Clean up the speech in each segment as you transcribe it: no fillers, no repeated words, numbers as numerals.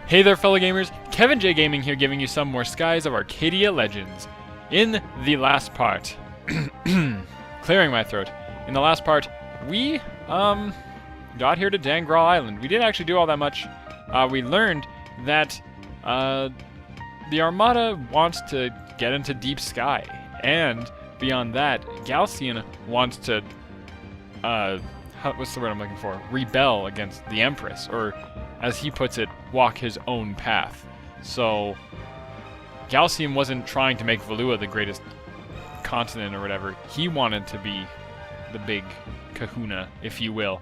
Hey there, fellow gamers. Kevin J Gaming here, giving you some more Skies of Arcadia Legends. In the last part, clearing my throat. In the last part, we got here to Dangral Island. We didn't actually do all that much. We learned that the Armada wants to get into deep sky, and beyond that, Galcian wants to what's the word I'm looking for? Rebel against the Empress, or as he puts it, walk his own path. So Galcian wasn't trying to make Valua the greatest continent or whatever. He wanted to be the big kahuna, if you will.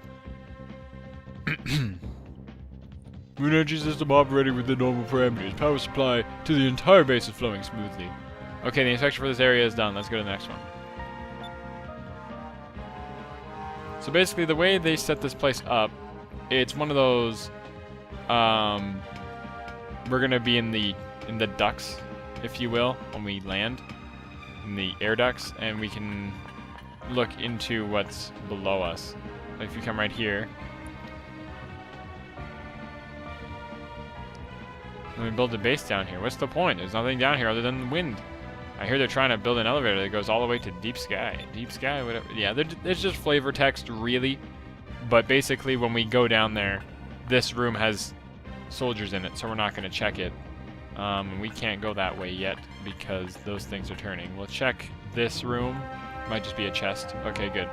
Energy system operating within normal parameters. Power supply to the entire base is flowing smoothly. Okay, the inspection for this area is done. Let's go to the next one. So basically, the way they set this place up, it's one of those. We're gonna be in the ducts, if you will, when we land, in the air ducts, and we can look into what's below us. Like if you come right here, and we build a base down here. What's the point? There's nothing down here other than the wind. I hear they're trying to build an elevator that goes all the way to deep sky. Deep sky, whatever. Yeah, it's just flavor text, really. But basically, when we go down there, this room has soldiers in it, so we're not going to check it. We can't go that way yet because those things are turning. We'll check this room. Might just be a chest. Okay, good.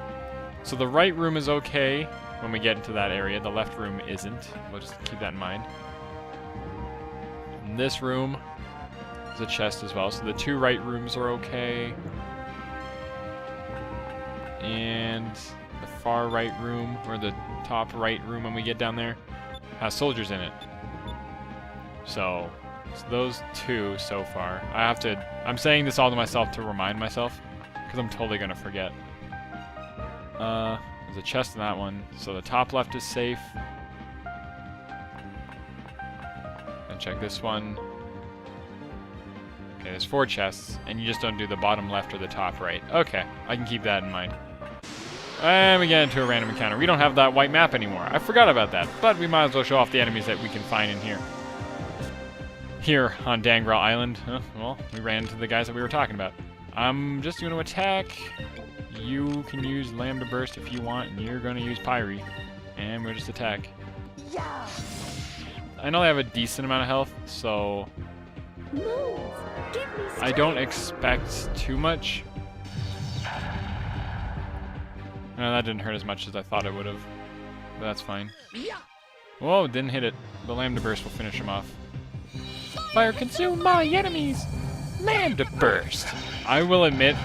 So the right room is okay when we get into that area. The left room isn't. We'll just keep that in mind. And this room is a chest as well, so the two right rooms are okay. And the far right room, or the top right room when we get down there, has soldiers in it. So it's those two so far. I'm saying this all to myself to remind myself, because I'm totally gonna forget. There's a chest in that one, so the top left is safe. And check this one. Okay, there's 4 chests, and you just don't do the bottom left or the top right. Okay, I can keep that in mind. And we get into a random encounter. We don't have that white map anymore. I forgot about that, but we might as well show off the enemies that we can find in here. Here on Dangral Island, well, we ran into the guys that we were talking about. I'm just going to attack. You can use Lambda Burst if you want, and you're going to use Pyre. And we'll just attack. Yeah. I know they have a decent amount of health, so I don't expect too much. No, that didn't hurt as much as I thought it would have. But that's fine. Whoa, didn't hit it. The Lambda Burst will finish him off. Fire consume my enemies! Lambda Burst! I will admit,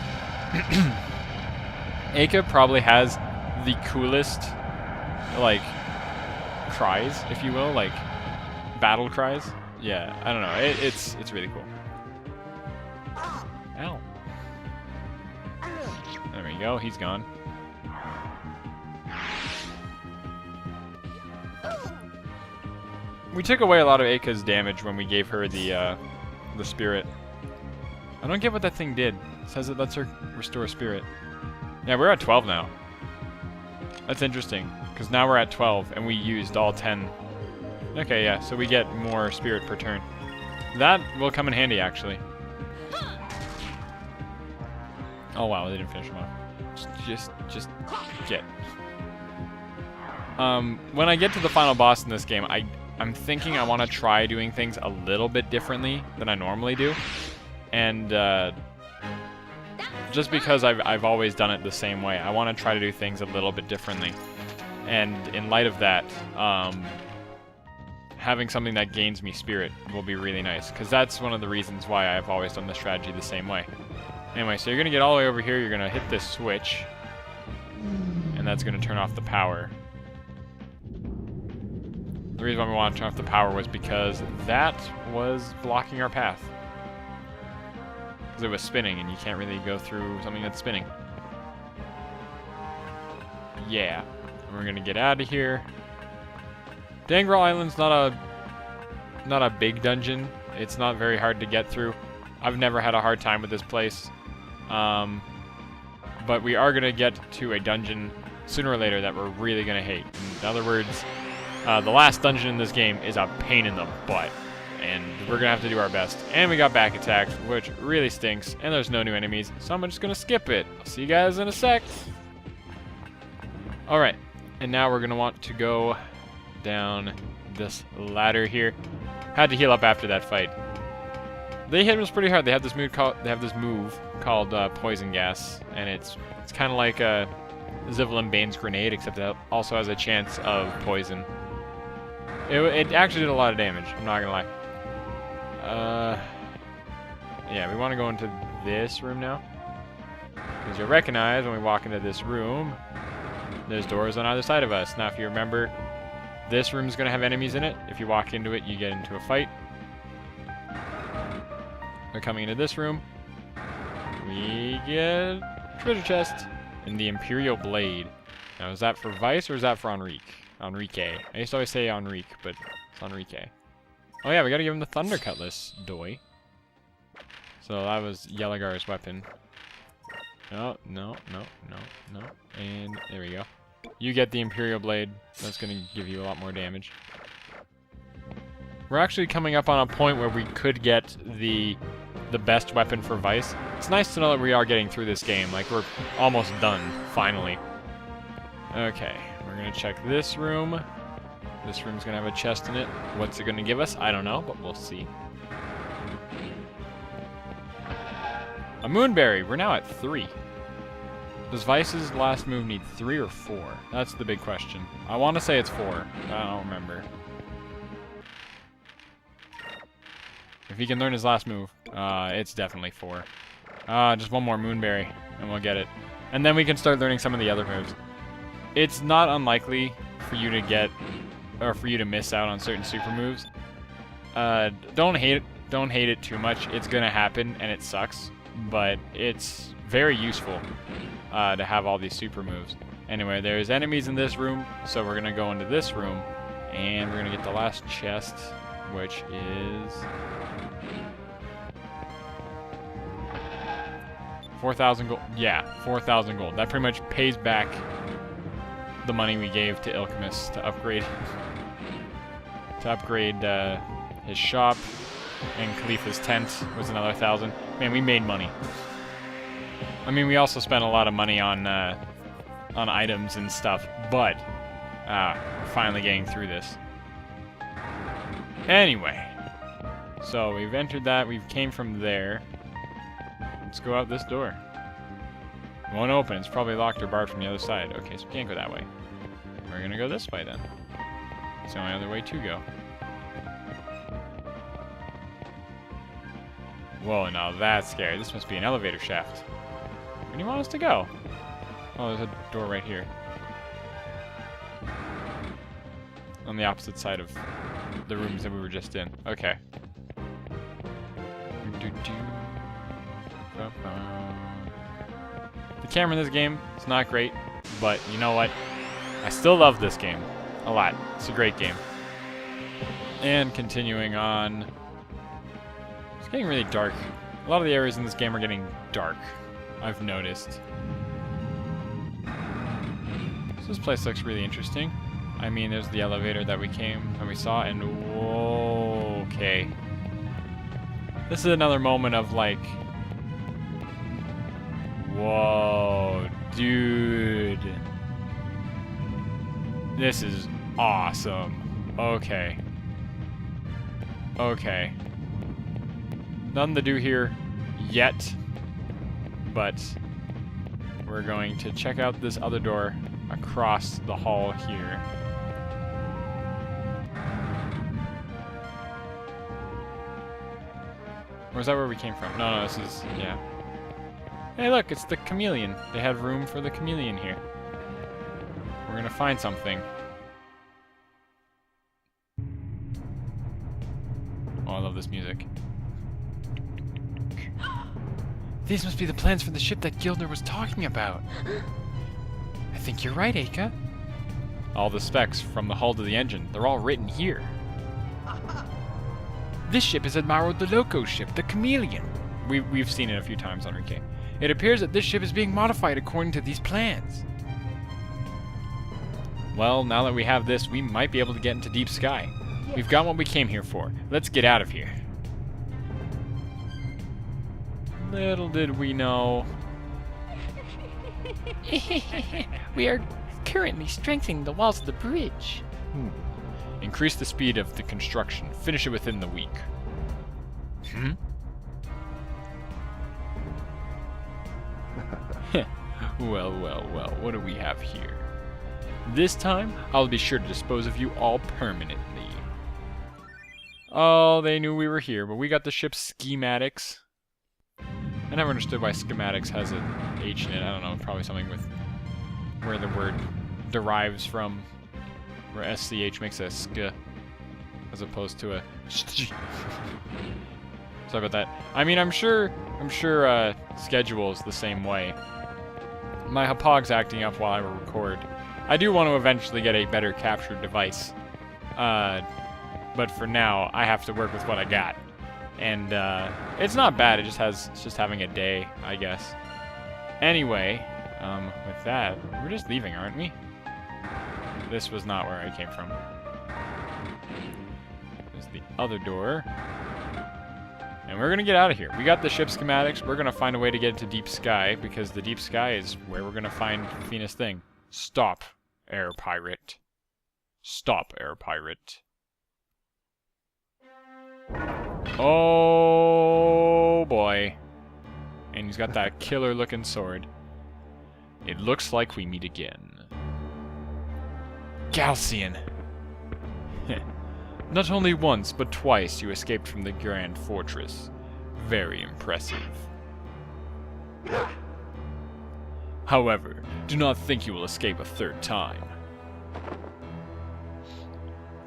Aka probably has the coolest, like, cries, if you will, like, battle cries. Yeah, I don't know. It's really cool. Ow. There we go, he's gone. We took away a lot of Aka's damage when we gave her the spirit. I don't get what that thing did. It says it lets her restore spirit. Yeah, we're at 12 now. That's interesting, because now we're at 12, and we used all 10. Okay, yeah, so we get more spirit per turn. That will come in handy, actually. Oh wow, they didn't finish him off. Just get. When I get to the final boss in this game, I'm thinking I want to try doing things a little bit differently than I normally do. And just because I've always done it the same way, I want to try to do things a little bit differently. And in light of that, having something that gains me spirit will be really nice, because that's one of the reasons why I've always done the strategy the same way. Anyway, so you're going to get all the way over here, you're going to hit this switch, and that's going to turn off the power. The reason why we wanted to turn off the power was because that was blocking our path. Because it was spinning, and you can't really go through something that's spinning. Yeah. We're going to get out of here. Dangral Island's not a big dungeon. It's not very hard to get through. I've never had a hard time with this place. But we are going to get to a dungeon sooner or later that we're really going to hate. In other words, The last dungeon in this game is a pain in the butt, and we're gonna have to do our best. And we got back attacks, which really stinks, and there's no new enemies, so I'm just gonna skip it. I'll see you guys in a sec. Alright, and now we're gonna want to go down this ladder here. Had to heal up after that fight. They hit us pretty hard. They have this move called poison gas, and it's kind of like a Zivelin Bane's grenade, except it also has a chance of poison. It actually did a lot of damage, I'm not gonna lie. Yeah, we want to go into this room now, because you'll recognize when we walk into this room, there's doors on either side of us. Now, if you remember, this room is going to have enemies in it. If you walk into it, you get into a fight. We're coming into this room. We get treasure chest and the Imperial Blade. Now, is that for Vice or is that for Enrique? I used to always say Enrique, but it's Enrique. Oh yeah, we got to give him the Thunder Cutlass, doy. So that was Yelagar's weapon. No. And there we go. You get the Imperial Blade. That's going to give you a lot more damage. We're actually coming up on a point where we could get the best weapon for Vice. It's nice to know that we are getting through this game. Like, we're almost done, finally. Okay, we're going to check this room. This room's going to have a chest in it. What's it going to give us? I don't know, but we'll see. A Moonberry. We're now at 3. Does Vice's last move need 3 or 4? That's the big question. I want to say it's 4. I don't remember. If he can learn his last move, it's definitely 4. Just one more Moonberry, and we'll get it. And then we can start learning some of the other moves. It's not unlikely for you to get, or for you to miss out on certain super moves. Don't hate it too much. It's gonna happen, and it sucks. But it's very useful to have all these super moves. Anyway, there's enemies in this room, so we're gonna go into this room, and we're gonna get the last chest, which is 4,000 gold. Yeah, 4,000 gold. That pretty much pays back the money we gave to Ilchmus to upgrade his shop, and Khalifa's tent was another 1,000. Man, we made money. I mean, we also spent a lot of money on items and stuff, but we're finally getting through this. Anyway, so we've entered that. We came from there. Let's go out this door. It won't open. It's probably locked or barred from the other side. Okay, so we can't go that way. We're gonna go this way then. It's the only other way to go. Whoa, now that's scary. This must be an elevator shaft. Where do you want us to go? Oh, there's a door right here. On the opposite side of the rooms that we were just in. Okay. The camera in this game is not great, but you know what? I still love this game a lot. It's a great game. And continuing on, it's getting really dark. A lot of the areas in this game are getting dark, I've noticed. So this place looks really interesting. I mean, there's the elevator that we saw, and whoa, okay. This is another moment of like, whoa, dude. This is awesome. Okay. Okay. Nothing to do here yet, but we're going to check out this other door across the hall here. Or is that where we came from? No, this is, yeah. Hey, look, it's the chameleon. They have room for the chameleon here. We're gonna find something. Oh, I love this music. These must be the plans for the ship that Gildner was talking about. I think you're right, Aka. All the specs from the hull to the engine, they're all written here. This ship is Admiral DeLoco's ship, the Chameleon. We've seen it a few times, Enrique. It appears that this ship is being modified according to these plans. Well, now that we have this, we might be able to get into deep sky. We've got what we came here for. Let's get out of here. Little did we know. We are currently strengthening the walls of the bridge. Increase the speed of the construction. Finish it within the week. Well, well, well, what do we have here? This time, I'll be sure to dispose of you all permanently. Oh, they knew we were here, but we got the ship's schematics. I never understood why schematics has an H in it. I don't know, probably something with where the word derives from, where SCH makes a sk, as opposed to a sh. Sorry about that. I mean, I'm sure schedule's the same way. My Hapog's acting up while I record. I do want to eventually get a better capture device. But for now, I have to work with what I got. And it's not bad, it's just having a day, I guess. Anyway, with that, we're just leaving, aren't we? This was not where I came from. There's the other door. And we're gonna get out of here. We got the ship schematics. We're gonna find a way to get into deep sky, because the deep sky is where we're gonna find Fina's thing. Stop, air pirate. Stop, air pirate. Oh boy. And he's got that killer looking sword. It looks like we meet again. Galcian! Not only once, but twice you escaped from the Grand Fortress. Very impressive. However, do not think you will escape a third time.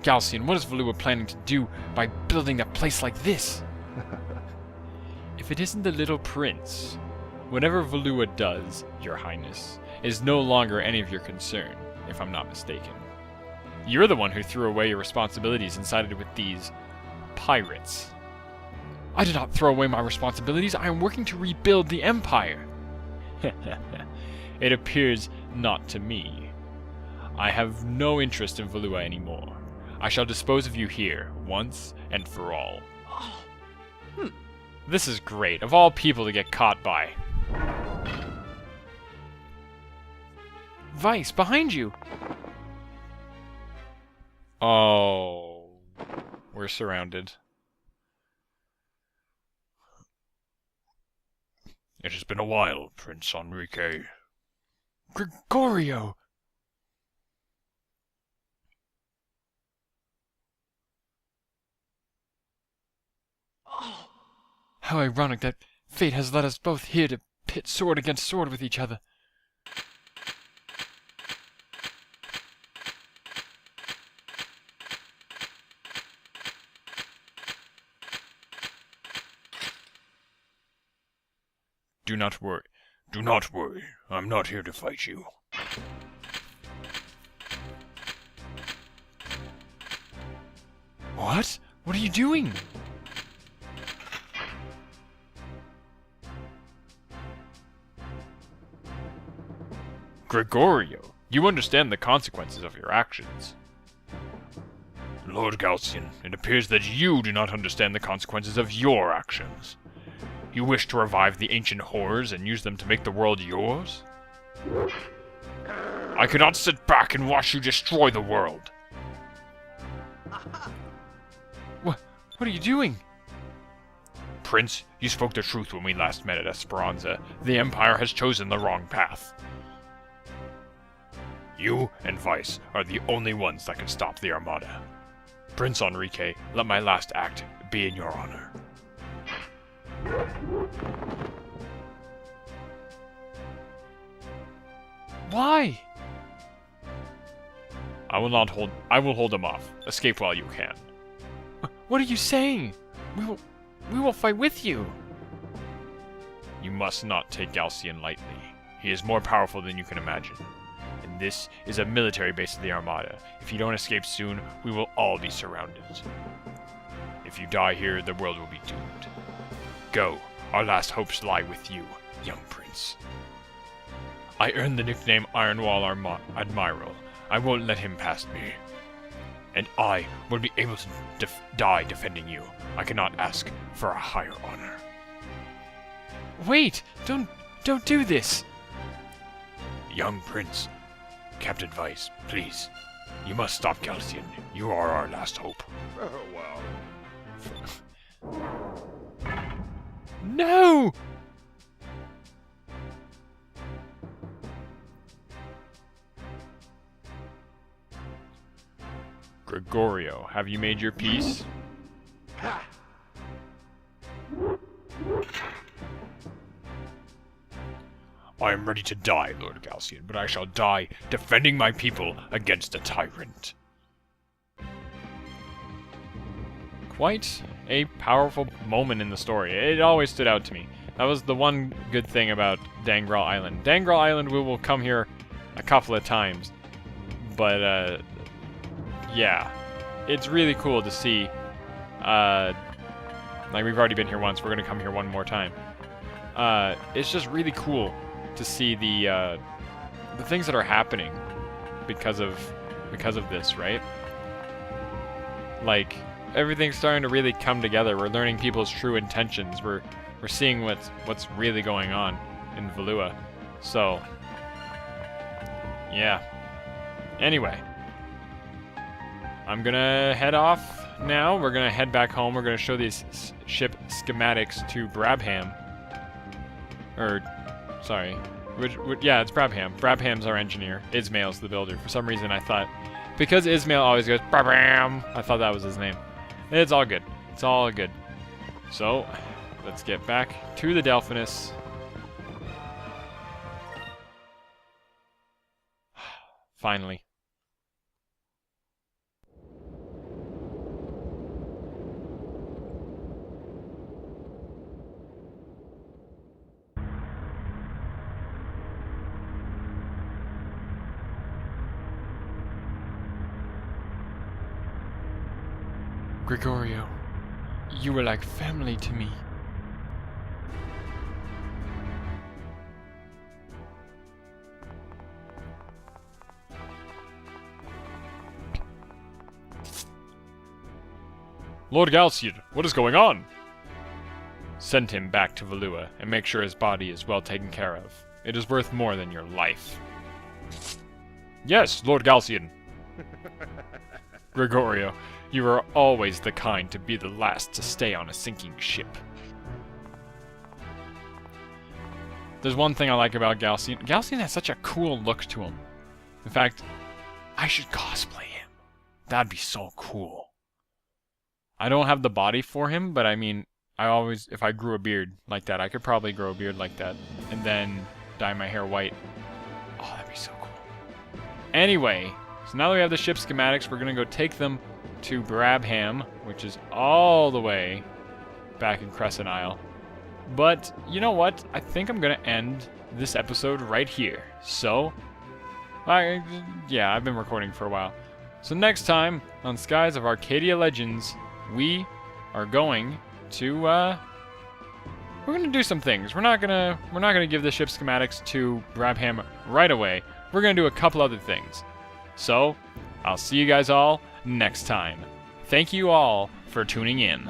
Galcian, what is Valua planning to do by building a place like this? If it isn't the little prince, whatever Valua does, your highness, is no longer any of your concern, if I'm not mistaken. You're the one who threw away your responsibilities and sided with these pirates. I did not throw away my responsibilities. I am working to rebuild the Empire. It appears not to me. I have no interest in Valua anymore. I shall dispose of you here, once and for all. This is great. Of all people to get caught by. Vice, behind you! Oh, we're surrounded. It has been a while, Prince Enrique. Gregorio! How ironic that fate has led us both here to pit sword against sword with each other. Do not worry. Do not worry. I'm not here to fight you. What? What are you doing? Gregorio, you understand the consequences of your actions. Lord Galcian, it appears that you do not understand the consequences of your actions. You wish to revive the ancient horrors and use them to make the world yours? I cannot sit back and watch you destroy the world. What are you doing? Prince, you spoke the truth when we last met at Esperanza. The Empire has chosen the wrong path. You and Vice are the only ones that can stop the Armada. Prince Enrique, let my last act be in your honor. Why? I will hold him off. Escape while you can. What are you saying? We will fight with you. You must not take Galcian lightly. He is more powerful than you can imagine. And this is a military base of the Armada. If you don't escape soon, we will all be surrounded. If you die here, the world will be doomed. Go. Our last hopes lie with you, young prince. I earned the nickname Ironwall Admiral. I won't let him past me. And I will be able to die defending you. I cannot ask for a higher honor. Wait! Don't do this! Young prince, Captain Vice, please. You must stop Galcian. You are our last hope. No! Gregorio, have you made your peace? I am ready to die, Lord Galcian, but I shall die defending my people against a tyrant. Quite a powerful moment in the story. It always stood out to me. That was the one good thing about Dangral Island. Dangral Island, we will come here a couple of times, but yeah, it's really cool to see. Like, we've already been here once. We're gonna come here one more time. It's just really cool to see the things that are happening because of this, right? Like, everything's starting to really come together. We're learning people's true intentions. We're seeing what's really going on in Valua. So, yeah. Anyway, I'm gonna head off now. We're gonna head back home. We're gonna show these ship schematics to Brabham. Sorry. Yeah, it's Brabham. Brabham's our engineer. Ismail's the builder. For some reason, I thought, because Ismail always goes Brabham, I thought that was his name. It's all good. It's all good. So, let's get back to the Delphinus. Finally. Gregorio, you were like family to me. Lord Galcian, what is going on? Send him back to Valua and make sure his body is well taken care of. It is worth more than your life. Yes, Lord Galcian. Gregorio, you are always the kind to be the last to stay on a sinking ship. There's one thing I like about Galcian. Galcian has such a cool look to him. In fact, I should cosplay him. That'd be so cool. I don't have the body for him, but I mean, if I grew a beard like that, I could probably grow a beard like that and then dye my hair white. Oh, that'd be so cool. Anyway, so now that we have the ship schematics, we're gonna go take them to Brabham, which is all the way back in Crescent Isle. But you know what? I think I'm gonna end this episode right here. So, yeah, I've been recording for a while. So next time on Skies of Arcadia Legends, we are going to we're gonna do some things. We're not gonna give the ship schematics to Brabham right away. We're gonna do a couple other things. So, I'll see you guys all next time. Thank you all for tuning in.